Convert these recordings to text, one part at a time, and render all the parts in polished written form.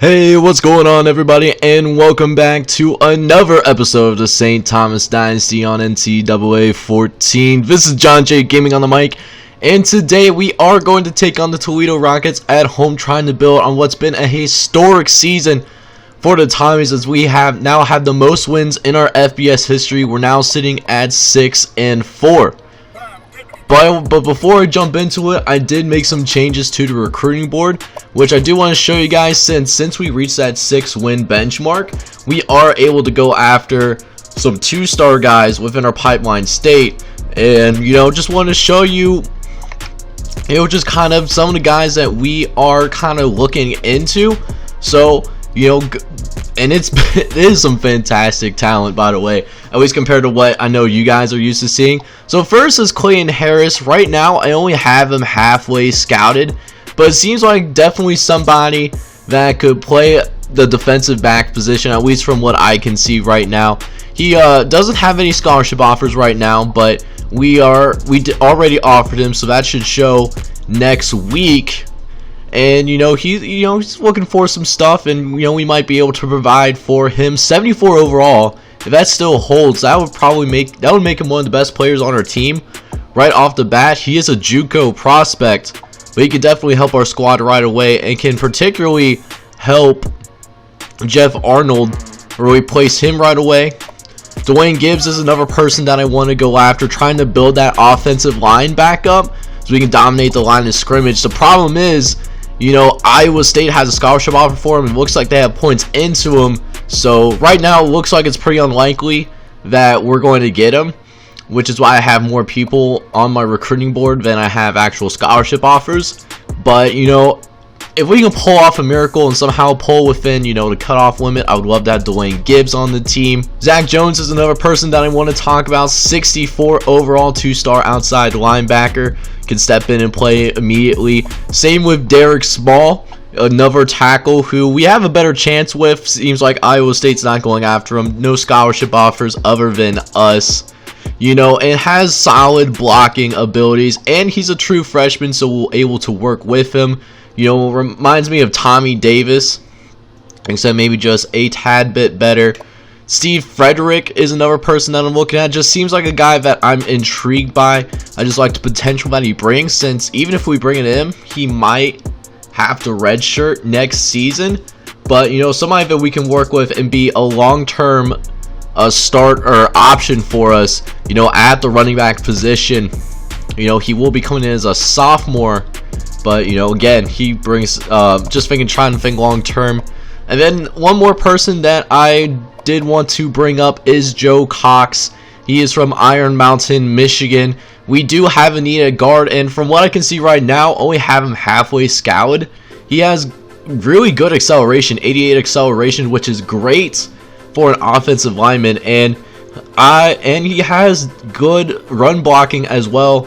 Hey, what's going on, everybody, and welcome back to another episode of the St. Thomas Dynasty on NCAA 14. This is John J. Gaming on the mic, and today we are going to take on the Toledo Rockets at home, trying to build on what's been a historic season for the Tommies, as we now have the most wins in our FBS history. We're now sitting at 6-4. But before I jump into it, I did make some changes to the recruiting board, which I do want to show you guys. Since we reached that 6-win benchmark, we are able to go after some 2-star guys within our pipeline state. And, just want to show you, just kind of some of the guys that we are kind of looking into. So, and it is some fantastic talent, by the way, at least compared to what I know you guys are used to seeing. So first is Clayton Harris. Right now I only have him halfway scouted, but it seems like definitely somebody that could play the defensive back position, at least from what I can see right now. He doesn't have any scholarship offers right now, but we already offered him, so that should show next week. And he's looking for some stuff, and we might be able to provide for him. 74 overall. If that still holds, that would make him one of the best players on our team right off the bat. He is a JUCO prospect, but he can definitely help our squad right away, and can particularly help Jeff Arnold, or replace him right away. Dwayne Gibbs is another person that I want to go after, trying to build that offensive line back up so we can dominate the line of scrimmage. The problem is, Iowa State has a scholarship offer for him, and it looks like they have points into him. So right now it looks like it's pretty unlikely that we're going to get him, which is why I have more people on my recruiting board than I have actual scholarship offers. But if we can pull off a miracle and somehow pull within the cutoff limit, I would love to have Dwayne Gibbs on the team. Zach Jones is another person that I want to talk about. 64 overall, 2-star outside linebacker, can step in and play immediately. Same with Derek Small, another tackle who we have a better chance with. Seems like Iowa State's not going after him. No scholarship offers other than us. And has solid blocking abilities, and he's a true freshman, so we're able to work with him. Reminds me of Tommy Davis, except maybe just a tad bit better. Steve Frederick is another person that I'm looking at. Just seems like a guy that I'm intrigued by. I just like the potential that he brings, since even if we bring it in, he might have to redshirt next season. But somebody that we can work with and be a long-term start or option for us, at the running back position. He will be coming in as a sophomore, but again, he brings trying to think long term. And then one more person that I did want to bring up is Joe Cox. He is from Iron Mountain, Michigan. We do have a need at guard, and from what I can see right now, only have him halfway scouted. He has really good acceleration, 88 acceleration, which is great for an offensive lineman, and he has good run blocking as well,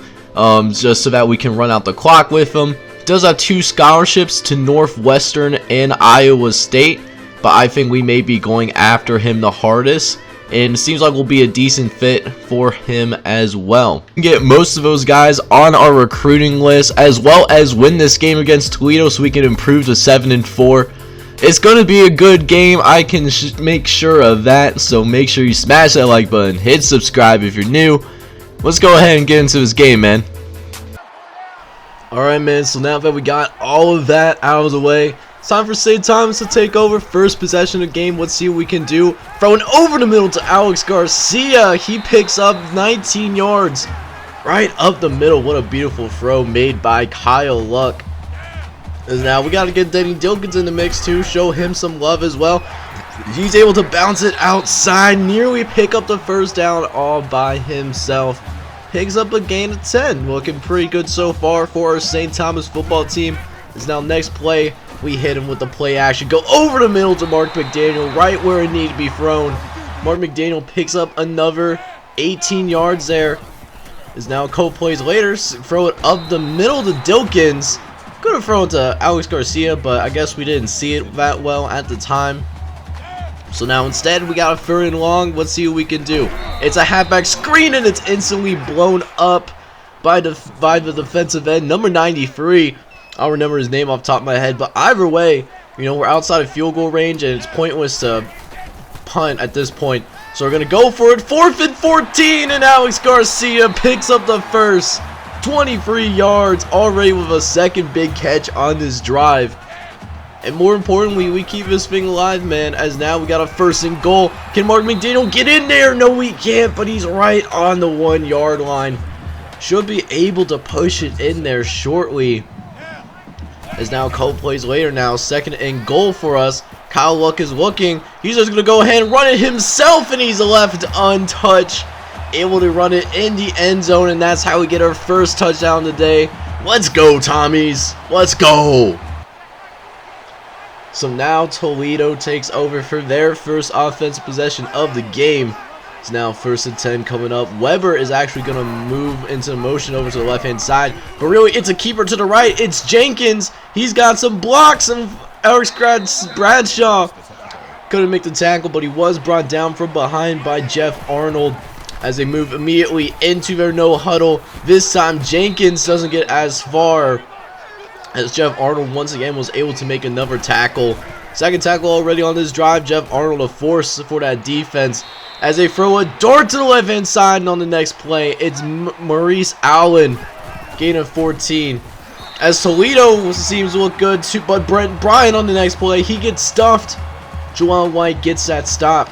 just so that we can run out the clock with him. He does have 2 scholarships to Northwestern and Iowa State, but I think we may be going after him the hardest, and it seems like we'll be a decent fit for him as well. We can get most of those guys on our recruiting list, as well as win this game against Toledo so we can improve to 7-4. It's going to be a good game, I can make sure of that, so make sure you smash that like button, hit subscribe if you're new. Let's go ahead and get into this game, man. Alright, man, so now that we got all of that out of the way, it's time for St. Thomas to take over. First possession of the game, let's see what we can do. Throwing over the middle to Alex Garcia, he picks up 19 yards right up the middle. What a beautiful throw made by Kyle Luck. And now we got to get Denny Dilkins in the mix too, show him some love as well. He's able to bounce it outside, nearly pick up the first down all by himself. Picks up a gain of 10. Looking pretty good so far for our St. Thomas football team. Is now next play, we hit him with the play action. Go over the middle to Mark McDaniel, right where it needed to be thrown. Mark McDaniel picks up another 18 yards there. Is now a couple plays later, throw it up the middle to Dilkins. Could have thrown it to Alex Garcia, but I guess we didn't see it that well at the time. So now instead we got a 3rd and long. Let's see what we can do. It's a halfback screen, and it's instantly blown up by the defensive end, number 93. I'll remember his name off the top of my head, but either way, You know, we're outside of field goal range, and it's pointless to punt at this point. So we're going to go for it. 4th and 14, and Alex Garcia picks up the first. 23 yards already with a second big catch on this drive. And more importantly, we keep this thing alive, man, as now we got a 1st and goal. Can Mark McDaniel get in there? No, we can't, but he's right on the 1-yard line. Should be able to push it in there shortly. As now a couple plays later now, 2nd and goal for us. Kyle Luck is looking. He's just going to go ahead and run it himself, and he's left untouched. Able to run it in the end zone, and that's how we get our first touchdown today. Let's go, Tommies. Let's go. So now Toledo takes over for their first offensive possession of the game. It's now 1st and 10 coming up. Weber is actually going to move into motion over to the left-hand side. But really, it's a keeper to the right. It's Jenkins. He's got some blocks, and Alex Bradshaw couldn't make the tackle, but he was brought down from behind by Jeff Arnold as they move immediately into their no huddle. This time, Jenkins doesn't get as far as Jeff Arnold once again was able to make another tackle. 2nd tackle already on this drive. Jeff Arnold a force for that defense as they throw a dart to the left-hand side, and on the next play, it's Maurice Allen, gain of 14. As Toledo seems to look good too, but Brent Bryant on the next play, he gets stuffed. Joel White gets that stop.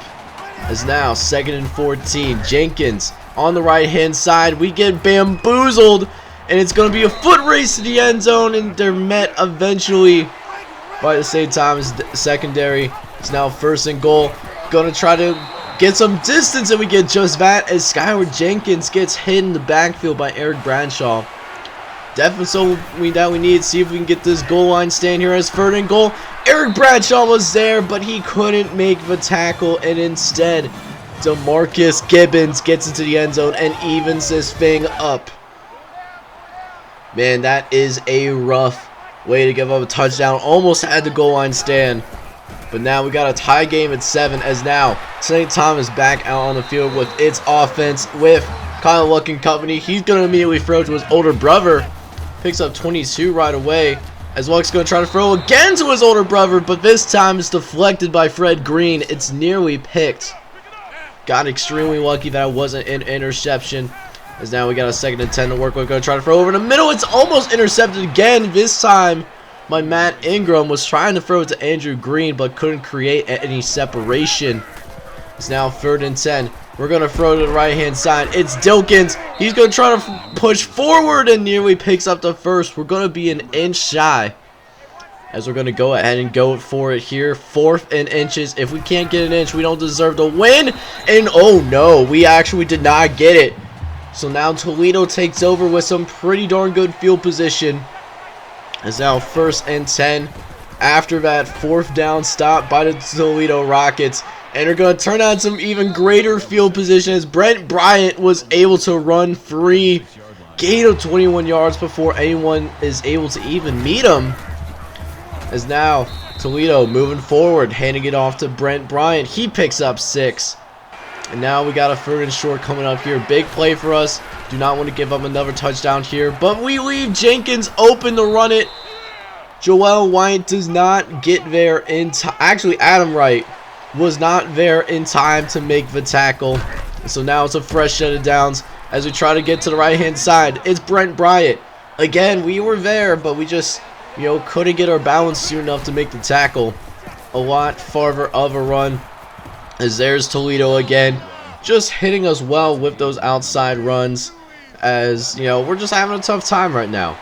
As now 2nd and 14, Jenkins on the right-hand side. We get bamboozled, and it's going to be a foot race to the end zone, and they're met eventually by the St. Thomas secondary. It's now 1st and goal. Going to try to get some distance, and we get just that as Skylar Jenkins gets hit in the backfield by Eric Bradshaw. Definitely so that we need. See if we can get this goal line stand here as 3rd and goal. Eric Bradshaw was there, but he couldn't make the tackle, and instead DeMarcus Gibbons gets into the end zone and evens this thing up. Man, that is a rough way to give up a touchdown. Almost had the goal line stand. But now we got a tie game at 7, as now St. Thomas back out on the field with its offense with Kyle Luck and company. He's going to immediately throw to his older brother. Picks up 22 right away. As Luck's going to try to throw again to his older brother, but this time it's deflected by Fred Green. It's nearly picked. Got extremely lucky that it wasn't an interception. As now we got a 2nd and 10 to work with. Going to try to throw over in the middle. It's almost intercepted again. This time my Matt Ingram was trying to throw it to Andrew Green, but couldn't create any separation. It's now 3rd and 10. We're going to throw to the right-hand side. It's Dilkins. He's going to try to push forward and nearly picks up the first. We're going to be an inch shy, as we're going to go ahead and go for it here. 4th and inches. If we can't get an inch, we don't deserve to win. And oh no, we actually did not get it. So now Toledo takes over with some pretty darn good field position. It's now 1st and 10 after that 4th down stop by the Toledo Rockets. And they're going to turn on some even greater field position as Brent Bryant was able to run free. Gain of 21 yards before anyone is able to even meet him. As now Toledo moving forward, handing it off to Brent Bryant. He picks up 6. And now we got a 3rd and short coming up here. Big play for us. Do not want to give up another touchdown here. But we leave Jenkins open to run it. Joel White does not get there in time. Actually, Adam Wright was not there in time to make the tackle. So now it's a fresh set of downs as we try to get to the right-hand side. It's Brent Bryant. Again, we were there, but we just, couldn't get our balance soon enough to make the tackle. A lot farther of a run. As there's Toledo again, just hitting us well with those outside runs, as we're just having a tough time right now.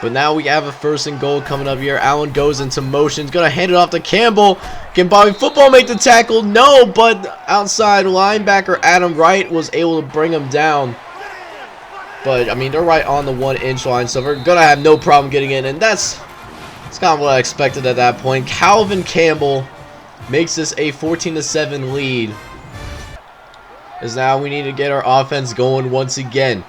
But now we have a 1st and goal coming up here. Allen goes into motion. He's going to hand it off to Campbell. Can Bobby Football make the tackle? No, but outside linebacker Adam Wright was able to bring him down. But, I mean, they're right on the 1-inch line, so they're going to have no problem getting in. And that's kind of what I expected at that point. Calvin Campbell makes this a 14-7 lead. As now we need to get our offense going once again.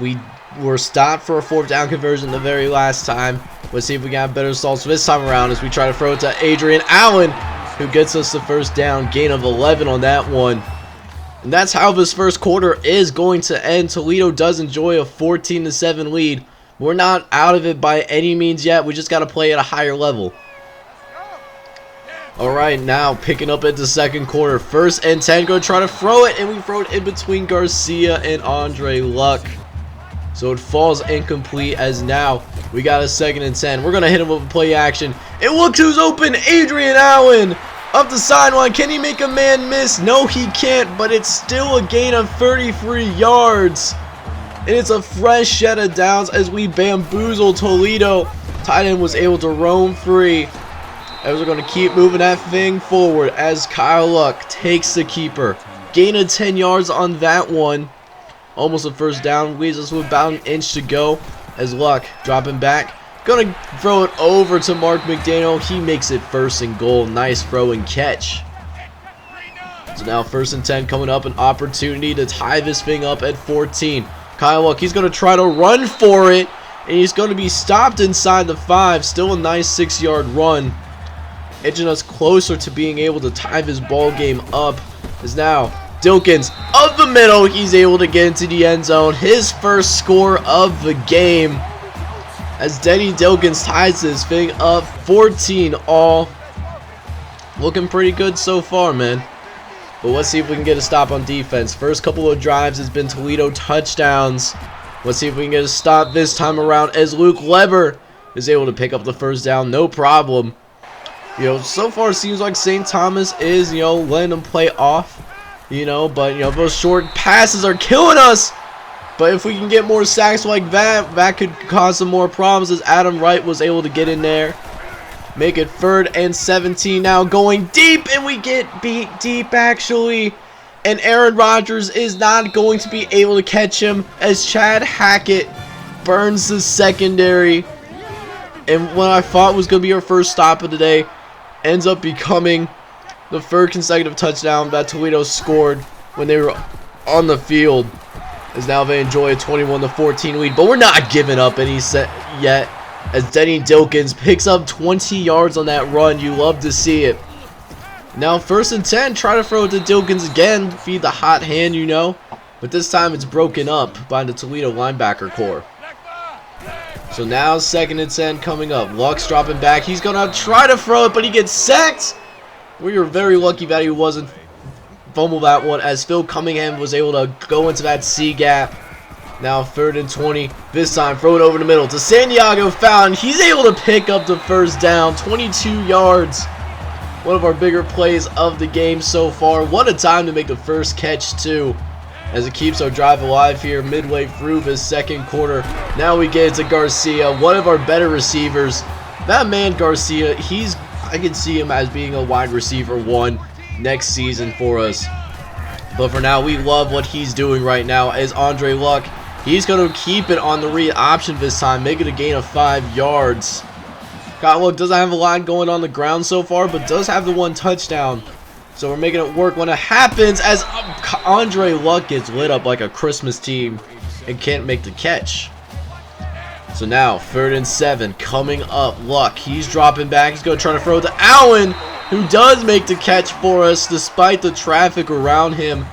We were stopped for a 4th down conversion the very last time. Let's see if we got better results this time around as we try to throw it to Adrian Allen, who gets us the 1st down, gain of 11 on that one. And that's how this first quarter is going to end. Toledo does enjoy a 14-7 lead. We're not out of it by any means yet. We just got to play at a higher level. Alright, now picking up at the second quarter. 1st and 10, go try to throw it, and we throw it in between Garcia and Andre Luck. So it falls incomplete, as now we got a 2nd and 10. We're going to hit him with a play action. And look who's open, Adrian Allen up the sideline. Can he make a man miss? No, he can't, but it's still a gain of 33 yards. And it's a fresh set of downs as we bamboozle Toledo. Tight end was able to roam free. As we're going to keep moving that thing forward as Kyle Luck takes the keeper. Gain of 10 yards on that one. Almost a 1st down. Leaves us with about an inch to go as Luck dropping back. Going to throw it over to Mark McDaniel. He makes it 1st and goal. Nice throw and catch. So now 1st and 10 coming up. An opportunity to tie this thing up at 14. Kyle Luck, he's going to try to run for it. And he's going to be stopped inside the 5. Still a nice 6-yard run. Edging us closer to being able to tie this ball game up. Is now Dilkins up the middle. He's able to get into the end zone. His 1st score of the game. As Denny Dilkins ties this thing up 14 all. Looking pretty good so far, man. But let's see if we can get a stop on defense. First couple of drives has been Toledo touchdowns. Let's see if we can get a stop this time around as Luke Leber is able to pick up the 1st down. No problem. You know, so far it seems like St. Thomas is, you know, letting them play off. You know, but, you know, those short passes are killing us. But if we can get more sacks like that, that could cause some more problems as Adam Wright was able to get in there. Make it 3rd and 17 now, going deep, and we get beat deep actually. And Aaron Rodgers is not going to be able to catch him as Chad Hackett burns the secondary. And what I thought was going to be our first stop of the day ends up becoming the 3rd consecutive touchdown that Toledo scored when they were on the field. As now they enjoy a 21-14 lead. But we're not giving up any set yet. As Denny Dilkins picks up 20 yards on that run. You love to see it. Now 1st and 10. Try to throw it to Dilkins again. Feed the hot hand, you know. But this time it's broken up by the Toledo linebacker core. So now 2nd and 10 coming up. Luck's dropping back. He's going to try to throw it, but he gets sacked. We were very lucky that he wasn't fumble that one as Phil Cunningham was able to go into that C gap. Now 3rd and 20. This time throw it over the middle to Santiago Fountain. He's able to pick up the 1st down. 22 yards. One of our bigger plays of the game so far. What a time to make the 1st catch too. As it keeps our drive alive here midway through this 2nd quarter. Now we get it to Garcia, one of our better receivers. That man Garcia, I can see him as being a wide receiver 1 next season for us. But for now, we love what he's doing right now as Andre Luck. He's going to keep it on the read option this time, make it a gain of 5 yards. Kyle Luck doesn't have a lot going on the ground so far, but does have the 1 touchdown. So we're making it work when it happens as Andre Luck gets lit up like a Christmas tree and can't make the catch. So now 3rd and 7 coming up. Luck, he's dropping back. He's going to try to throw it to Allen, who does make the catch for us despite the traffic around him.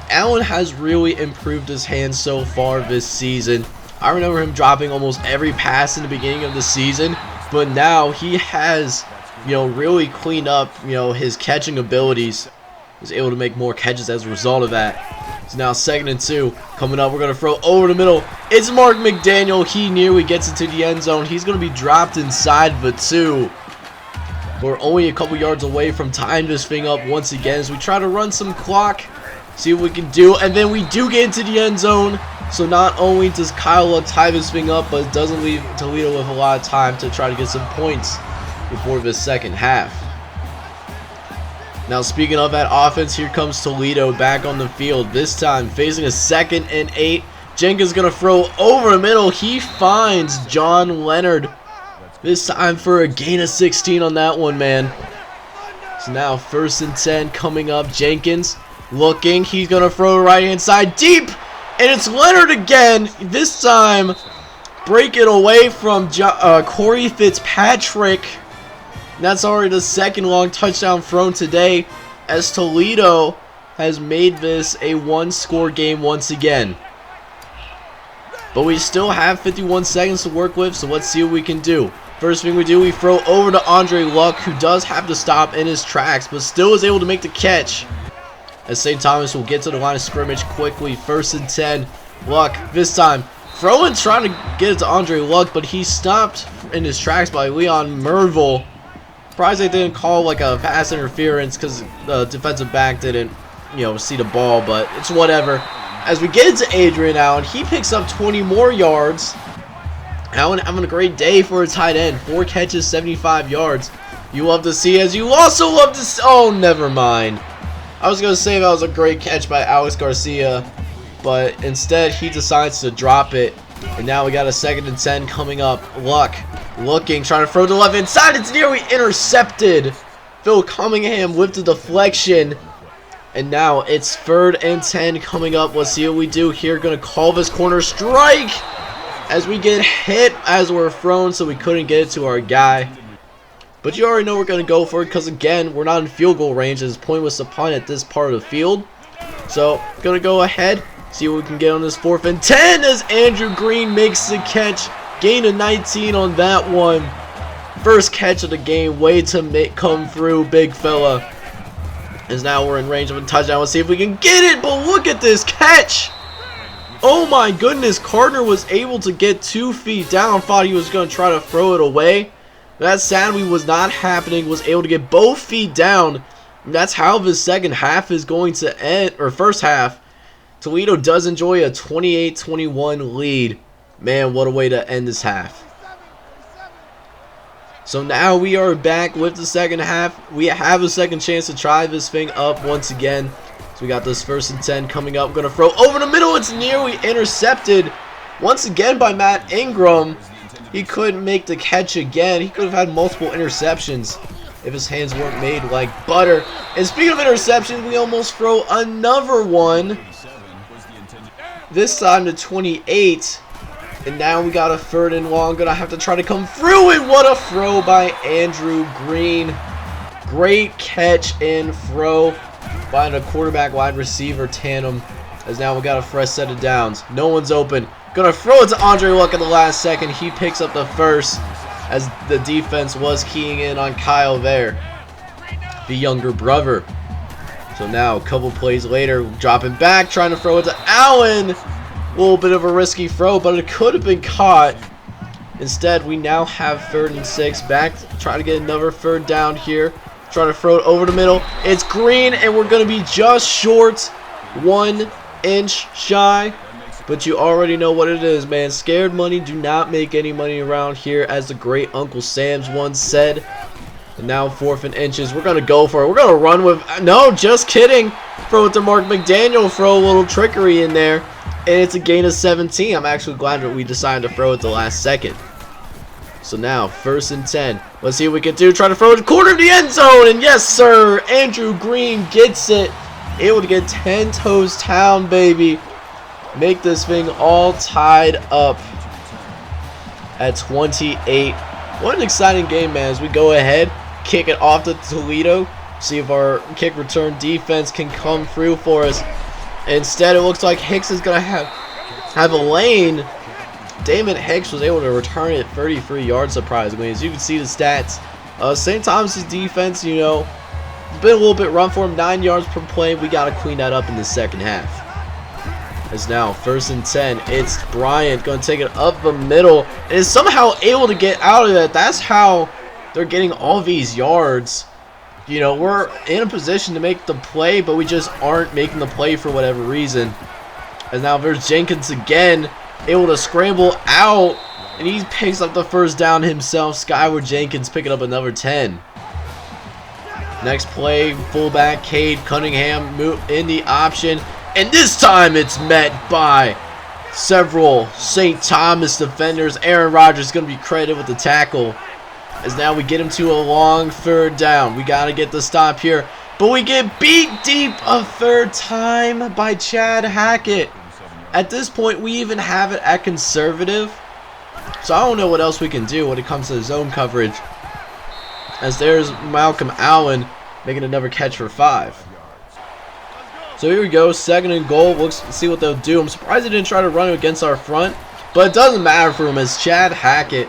Allen has really improved his hands so far this season. I remember him dropping almost every pass in the beginning of the season, but now he has, you know, really cleaned up, you know, his catching abilities. He's able to make more catches as a result of that. So now 2nd and 2 coming up. We're going to throw over the middle. It's Mark McDaniel. He nearly gets into the end zone. He's going to be dropped inside the 2. We're only a couple yards away from tying this thing up once again as we try to run some clock, see what we can do, and then we do get into the end zone. So not only does Kyle Luck tie this thing up, but it doesn't leave Toledo with a lot of time to try to get some points before the 2nd half. Now speaking of that offense, here comes Toledo back on the field. This time facing a 2nd and 8. Jenkins going to throw over the middle. He finds John Leonard. This time for a gain of 16 on that one, man. So now 1st and 10 coming up. Jenkins looking. He's going to throw right hand side deep. And it's Leonard again. This time break it away from Corey Fitzpatrick. That's already the 2nd long touchdown thrown today as Toledo has made this a 1-score game once again. But we still have 51 seconds to work with, so let's see what we can do. First thing we do, we throw over to Andre Luck, who does have to stop in his tracks, but still is able to make the catch. As St. Thomas will get to the line of scrimmage quickly. 1st and 10. Luck this time throwing, trying to get it to Andre Luck, but he stopped in his tracks by Leon Merville. Surprised they didn't call like a pass interference because the defensive back didn't, see the ball, but it's whatever. As we get into Adrian Allen, he picks up 20 more yards. Allen having a great day for a tight end. 4 catches, 75 yards. You love to see, as you also love to see. Oh, never mind. I was going to say that was a great catch by Alex Garcia, but instead he decides to drop it. And now we got a 2nd and 10 coming up. Luck looking, trying to throw to the left hand side. It's nearly intercepted. Phil Cunningham with the deflection. And now it's 3rd and 10 coming up. Let's see what we do here. Going to call this corner strike as we get hit as we're thrown, so we couldn't get it to our guy. But you already know we're going to go for it because, again, we're not in field goal range. It's pointless to punt at this part of the field. So, going to go ahead, see what we can get on this 4th and 10 as Andrew Green makes the catch. Gain of 19 on that one. First catch of the game. Way to come through, big fella. As now we're in range of a touchdown. Let's see if we can get it. But look at this catch. Oh my goodness. Gardner was able to get 2 feet down. Thought he was going to try to throw it away. That sadly was not happening. Was able to get both feet down. And that's how the second half is going to end. Or first half. Toledo does enjoy a 28-21 lead. Man, what a way to end this half. So now we are back with the second half. We have a second chance to try this thing up once again. So we got this 1st and 10 coming up. We're going to throw over the middle. It's nearly intercepted once again by Matt Ingram. He couldn't make the catch again. He could have had multiple interceptions if his hands weren't made like butter. And speaking of interceptions, we almost throw another one. This time to 28. And now we got a 3rd and long. Gonna have to try to come through. And what a throw by Andrew Green. Great catch and throw by the quarterback wide receiver tandem. As now we got a fresh set of downs. No one's open. Gonna throw it to Andre Luck at the last second. He picks up the first as the defense was keying in on Kyle there, the younger brother. So now a couple plays later, dropping back, trying to throw it to Allen. A little bit of a risky throw, but it could have been caught. Instead, we now have 3rd and 6. Back, try to get another 3rd down here. Try to throw it over the middle. It's Green, and we're going to be just short. 1 inch shy. But you already know what it is, man. Scared money do not make any money around here, as the great Uncle Sam's once said. And now 4th and inches. We're going to go for it. We're going to run with... No, just kidding. Throw it to Mark McDaniel. Throw a little trickery in there. And it's a gain of 17. I'm actually glad that we decided to throw it the last second. So now, 1st and 10. Let's see what we can do. Try to throw it corner of the end zone. And yes, sir. Andrew Green gets it. Able to get 10 toes down, baby. Make this thing all tied up at 28. What an exciting game, man. As we go ahead, kick it off to Toledo. See if our kick return defense can come through for us. Instead, it looks like Hicks is going to have a lane. Damon Hicks was able to return it 33 yards, surprisingly. As you can see the stats, St. Thomas' defense, it's been a little bit run for him. 9 yards per play. We got to clean that up in the second half. As now, 1st and 10. It's Bryant going to take it up the middle. And is somehow able to get out of that. That's how they're getting all these yards. We're in a position to make the play, but we just aren't making the play for whatever reason. As now there's Jenkins again, able to scramble out, and he picks up the 1st down himself. Skyward Jenkins picking up another 10. Next play, fullback Cade Cunningham in the option, and this time it's met by several St. Thomas defenders. Aaron Rodgers is going to be credited with the tackle. As now we get him to a long 3rd down. We got to get the stop here. But we get beat deep a 3rd time by Chad Hackett. At this point, we even have it at conservative. So I don't know what else we can do when it comes to zone coverage. As there's Malcolm Allen making another catch for 5. So here we go. 2nd and goal. Let's see what they'll do. I'm surprised they didn't try to run it against our front. But it doesn't matter for him, as Chad Hackett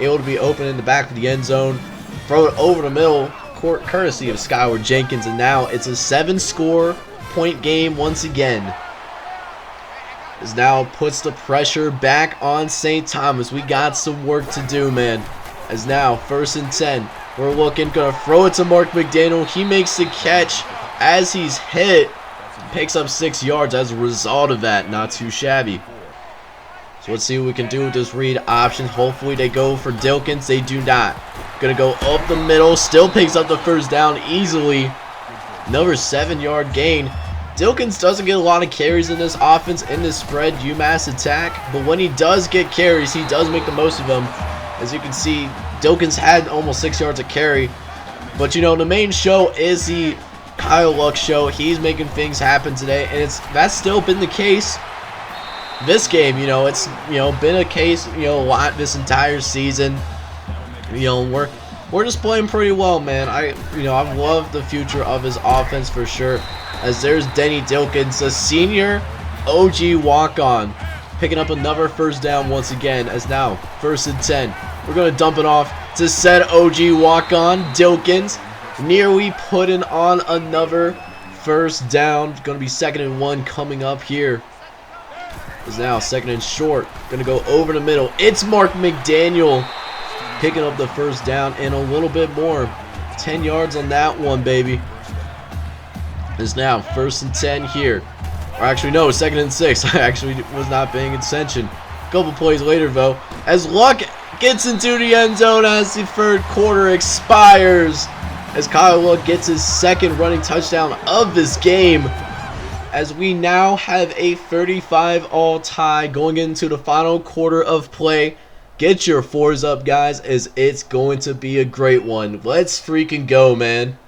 able to be open in the back of the end zone. Throw it over the middle, courtesy of Skyward Jenkins, and now it's a 7-score point game once again. As now puts the pressure back on St. Thomas. We got some work to do, man. As now, 1st and 10. We're looking, gonna throw it to Mark McDaniel. He makes the catch as he's hit. Picks up 6 yards as a result of that. Not too shabby. So let's see what we can do with this read option. Hopefully they go for Dilkins. They do not. Gonna go up the middle. Still picks up the 1st down easily. Another 7-yard gain. Dilkins doesn't get a lot of carries in this offense, in this spread UMass attack. But when he does get carries, he does make the most of them. As you can see, Dilkins had almost 6 yards of carry. But you know, the main show is the Kyle Luck show. He's making things happen today, and that's still been the case this game. You know, it's been a case a lot this entire season. We're just playing pretty well, man. I've loved the future of his offense for sure. As there's Denny Dilkins, a senior OG walk-on, picking up another 1st down once again. As now 1st and 10. We're gonna dump it off to said OG walk-on Dilkins. Nearly putting on another 1st down. Gonna be 2nd and 1 coming up here. Is now 2nd and short. Gonna go over the middle. It's Mark McDaniel picking up the 1st down and a little bit more. 10 yards on that one, baby. Is now 1st and 10 here. Or actually, no, 2nd and 6. I actually was not paying attention. A couple plays later, though, as Luck gets into the end zone as the 3rd quarter expires. As Kyle Luck gets his 2nd running touchdown of this game. As we now have a 35-all tie going into the final quarter of play. Get your 4s up, guys, as it's going to be a great one. Let's freaking go, man.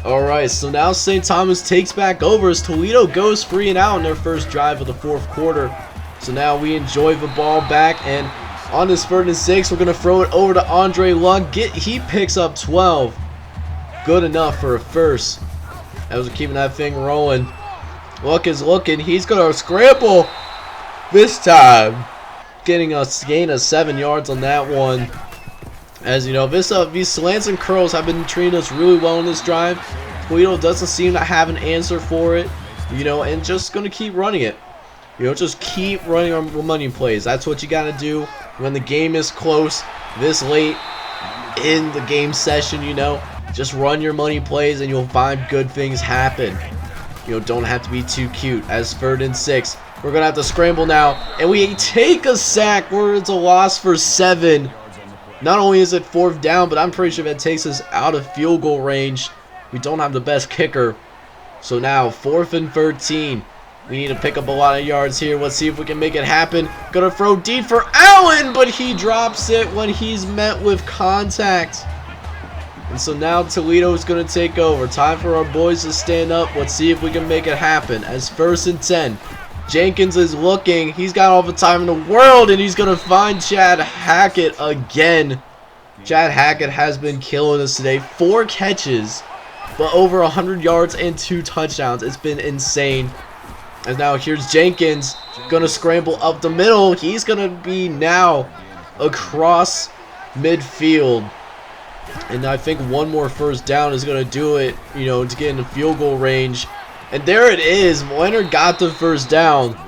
Alright, so now St. Thomas takes back over as Toledo goes 3 and out in their 1st drive of the 4th quarter. So now we enjoy the ball back, and on this 3rd and 6, we're going to throw it over to Andre Luck. He picks up 12. Good enough for a 1st. As we're keeping that thing rolling. Luck is looking. He's going to scramble this time. Getting a gain of 7 yards on that one. As you know, these slants and curls have been treating us really well in this drive. Toledo doesn't seem to have an answer for it, and just going to keep running it. Just keep running our money plays. That's what you got to do when the game is close this late in the game session. Just run your money plays and you'll find good things happen. Don't have to be too cute. As 3rd and 6, we're going to have to scramble now, and we take a sack where it's a loss for 7. Not only is it 4th down, but I'm pretty sure that takes us out of field goal range. We don't have the best kicker. So now 4th and 13. We need to pick up a lot of yards here. Let's see if we can make it happen. Gonna throw deep for Allen, but he drops it when he's met with contact. And so now Toledo is going to take over. Time for our boys to stand up. Let's see if we can make it happen. As 1st and 10. Jenkins is looking. He's got all the time in the world, and he's going to find Chad Hackett again. Chad Hackett has been killing us today. 4 catches, but over 100 yards and 2 touchdowns. It's been insane. And now here's Jenkins. Going to scramble up the middle. He's going to be now across midfield. And I think one more 1st down is going to do it, to get into field goal range. And there it is. Leonard got the 1st down.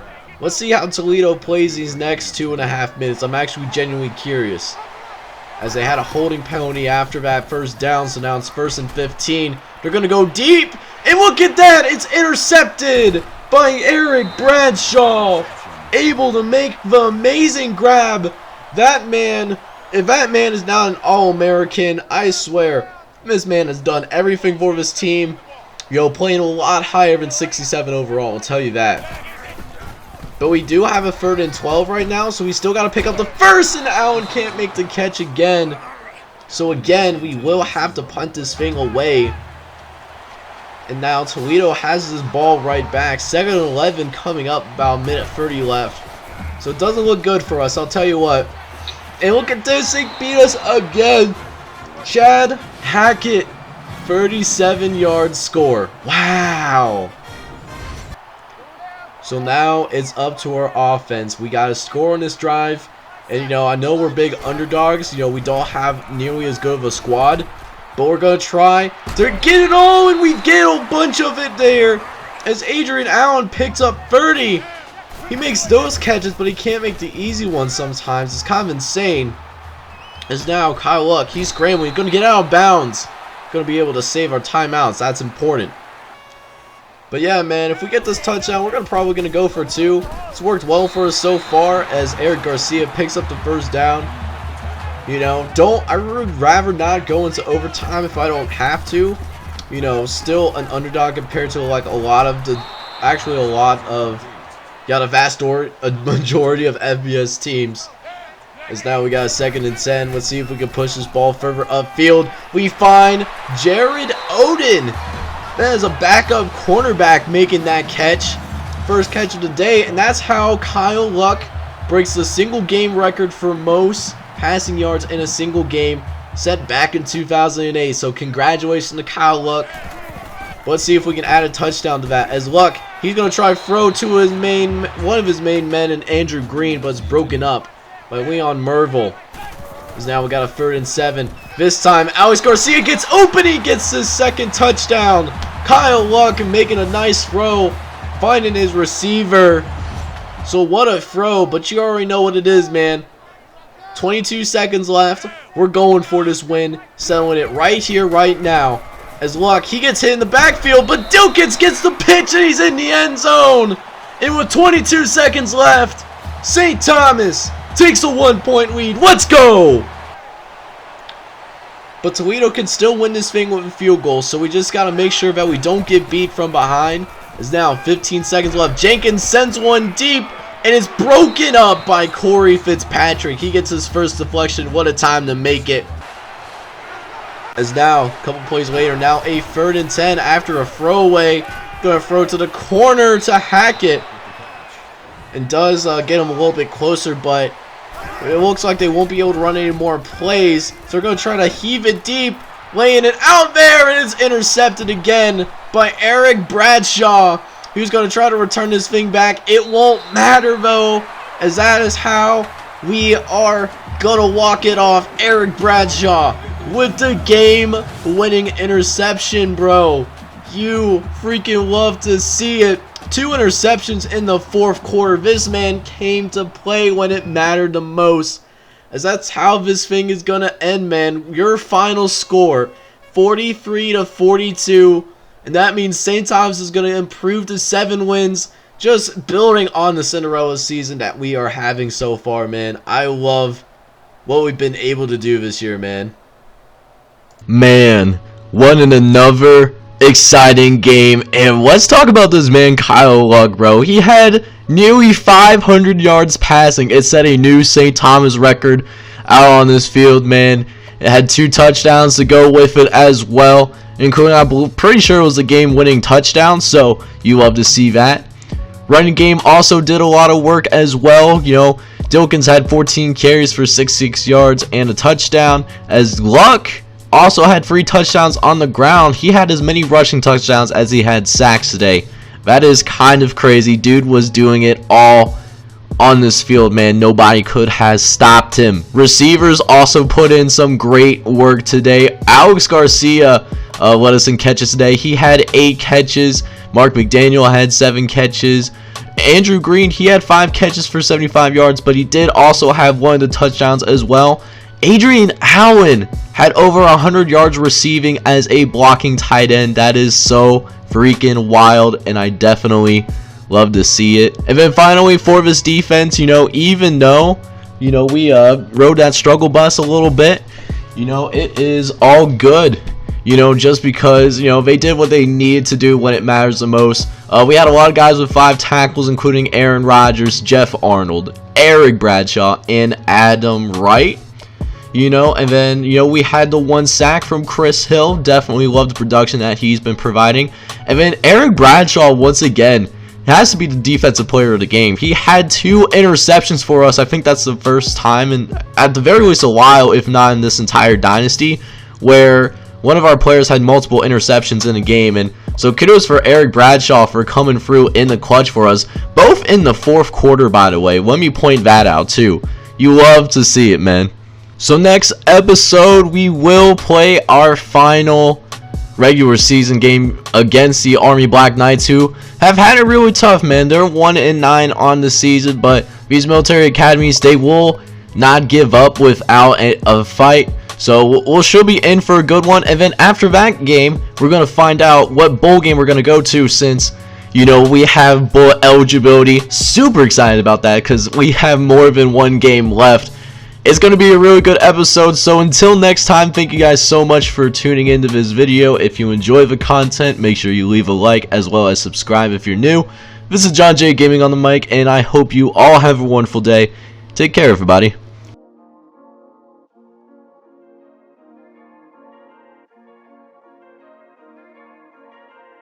Let's see how Toledo plays these next 2.5 minutes. I'm actually genuinely curious. As they had a holding penalty after that 1st down, so now it's 1st and 15. They're going to go deep. And look at that. It's intercepted by Eric Bradshaw. Able to make the amazing grab. That man, if that man is not an All-American, I swear, this man has done everything for this team. Playing a lot higher than 67 overall, I'll tell you that. But we do have a 3rd and 12 right now, so we still got to pick up the 1st, and Allen can't make the catch again. So again, we will have to punt this thing away. And now Toledo has this ball right back. 2nd and 11 coming up, about a minute 30 left. So it doesn't look good for us, I'll tell you what. And look at this, they beat us again. Chad Hackett, 37-yard score. Wow. So now it's up to our offense. We got to score on this drive. And, you know, I know we're big underdogs. You know, we don't have nearly as good of a squad. But we're going to try to get it all, and we get a bunch of it there. As Adrian Allen picks up 30. He makes those catches, but he can't make the easy ones sometimes. It's kind of insane. As now Kyle Luck, he's scrambling. He's going to get out of bounds. Going to be able to save our timeouts. That's important. But yeah, man, if we get this touchdown, we're probably going to go for 2. It's worked well for us so far as Eric Garcia picks up the first down. You know, I would rather not go into overtime if I don't have to. You know, still an underdog compared to like the vast majority of FBS teams. As now we got a 2nd and 10. Let's see if we can push this ball further upfield. We find Jared Oden. That is a backup cornerback making that catch. First catch of the day, and that's how Kyle Luck breaks the single game record for most passing yards in a single game, set back in 2008. So congratulations to Kyle Luck. Let's see if we can add a touchdown to that. As Luck, he's going to try to throw to one of his main men in Andrew Green, but it's broken up by Leon Merville. As now we got a 3rd and 7. This time, Alex Garcia gets open. He gets his 2nd touchdown. Kyle Luck making a nice throw, finding his receiver. So what a throw, but you already know what it is, man. 22 seconds left. We're going for this win, settling it right here, right now. As Luck, he gets hit in the backfield, but Dilkins gets the pitch and he's in the end zone. And with 22 seconds left, St. Thomas takes a 1-point lead. Let's go! But Toledo can still win this thing with a field goal, so we just got to make sure that we don't get beat from behind. As now 15 seconds left. Jenkins sends one deep, and it's broken up by Corey Fitzpatrick. He gets his first deflection. What a time to make it. As now, a couple plays later, now a 3rd and 10 after a throwaway. Going to throw to the corner to Hackett. And does get him a little bit closer, but it looks like they won't be able to run any more plays. So they're going to try to heave it deep, laying it out there, and it's intercepted again by Eric Bradshaw. He's going to try to return this thing back. It won't matter, though, as that is how we are going to walk it off. Eric Bradshaw with the game-winning interception, bro. You freaking love to see it. 2 interceptions in the 4th quarter. This man came to play when it mattered the most. As that's how this thing is going to end, man. Your final score, 43-42. And that means St. Thomas is going to improve to 7 wins. Just building on the Cinderella season that we are having so far, man. I love what we've been able to do this year, man. Man, what another exciting game. And let's talk about this man Kyle Luck, bro. He had nearly 500 yards passing. It set a new St. Thomas record out on this field, man. It had 2 touchdowns to go with it as well, including, I'm pretty sure it was a game-winning touchdown, so you love to see that. Running game also did a lot of work as well. You know, Dilkins had 14 carries for 66 yards and a touchdown, as Luck also had 3 touchdowns on the ground. He had as many rushing touchdowns as he had sacks today. That is kind of crazy. Dude was doing it all on this field, man. Nobody could have stopped him. Receivers also put in some great work today. Alex Garcia led us in catches today. He had 8 catches. Mark McDaniel had 7 catches. Andrew Green, he had 5 catches for 75 yards, but he did also have one of the touchdowns as well. Adrian Allen had over 100 yards receiving as a blocking tight end. That is so freaking wild, and I definitely love to see it. And then finally, for this defense, you know, even though, you know, we rode that struggle bus a little bit, you know, it is all good. You know, just because, you know, they did what they needed to do when it matters the most. We had a lot of guys with 5 tackles, including Aaron Rodgers, Jeff Arnold, Eric Bradshaw, and Adam Wright. You know, and then, you know, we had the 1 sack from Chris Hill. Definitely love the production that he's been providing. And then Eric Bradshaw, once again, has to be the defensive player of the game. He had 2 interceptions for us. I think that's the first time in, at the very least, a while, if not in this entire dynasty, where one of our players had multiple interceptions in a game. And so kudos for Eric Bradshaw for coming through in the clutch for us, both in the 4th quarter, by the way. Let me point that out too. You love to see it, man. So next episode, we will play our final regular season game against the Army Black Knights, who have had it really tough, man. They're 1-9 on the season, but these military academies, they will not give up without a fight. So we'll should be in for a good one. And then after that game, we're going to find out what bowl game we're going to go to, since, you know, we have bowl eligibility. Super excited about that because we have more than one game left. It's going to be a really good episode. So until next time, thank you guys so much for tuning into this video. If you enjoy the content, make sure you leave a like as well as subscribe if you're new. This is John J Gaming on the mic, and I hope you all have a wonderful day. Take care, everybody.